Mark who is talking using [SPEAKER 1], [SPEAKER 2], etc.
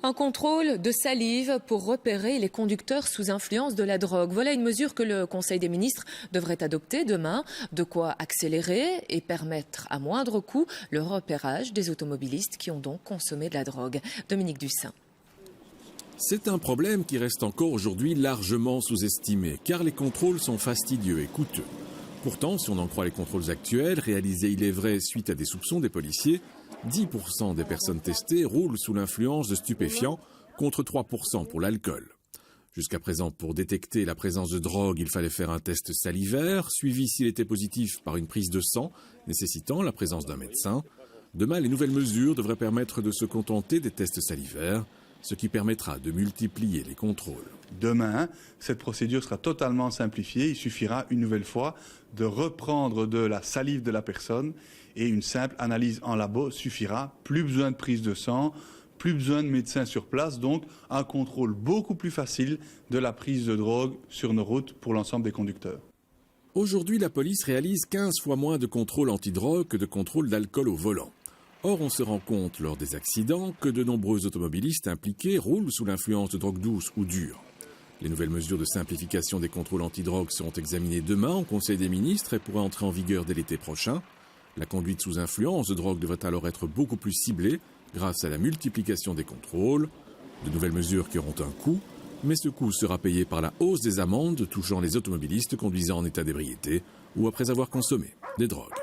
[SPEAKER 1] Un contrôle de salive pour repérer les conducteurs sous influence de la drogue. Voilà une mesure que le Conseil des ministres devrait adopter demain. De quoi accélérer et permettre à moindre coût le repérage des automobilistes qui ont donc consommé de la drogue. Dominique Dussin.
[SPEAKER 2] C'est un problème qui reste encore aujourd'hui largement sous-estimé, car les contrôles sont fastidieux et coûteux. Pourtant, si on en croit les contrôles actuels, réalisés, il est vrai, suite à des soupçons des policiers, 10% des personnes testées roulent sous l'influence de stupéfiants, contre 3% pour l'alcool. Jusqu'à présent, pour détecter la présence de drogue, il fallait faire un test salivaire, suivi s'il était positif par une prise de sang, nécessitant la présence d'un médecin. Demain, les nouvelles mesures devraient permettre de se contenter des tests salivaires, ce qui permettra de multiplier les contrôles.
[SPEAKER 3] Demain, cette procédure sera totalement simplifiée. Il suffira une nouvelle fois de reprendre de la salive de la personne et une simple analyse en labo suffira. Plus besoin de prise de sang, plus besoin de médecins sur place, donc un contrôle beaucoup plus facile de la prise de drogue sur nos routes pour l'ensemble des conducteurs.
[SPEAKER 2] Aujourd'hui, la police réalise 15 fois moins de contrôles antidrogue que de contrôles d'alcool au volant. Or, on se rend compte lors des accidents que de nombreux automobilistes impliqués roulent sous l'influence de drogue douce ou dure. Les nouvelles mesures de simplification des contrôles antidrogue seront examinées demain au Conseil des ministres et pourraient entrer en vigueur dès l'été prochain. La conduite sous influence de drogue devrait alors être beaucoup plus ciblée grâce à la multiplication des contrôles. De nouvelles mesures qui auront un coût, mais ce coût sera payé par la hausse des amendes touchant les automobilistes conduisant en état d'ébriété ou après avoir consommé des drogues.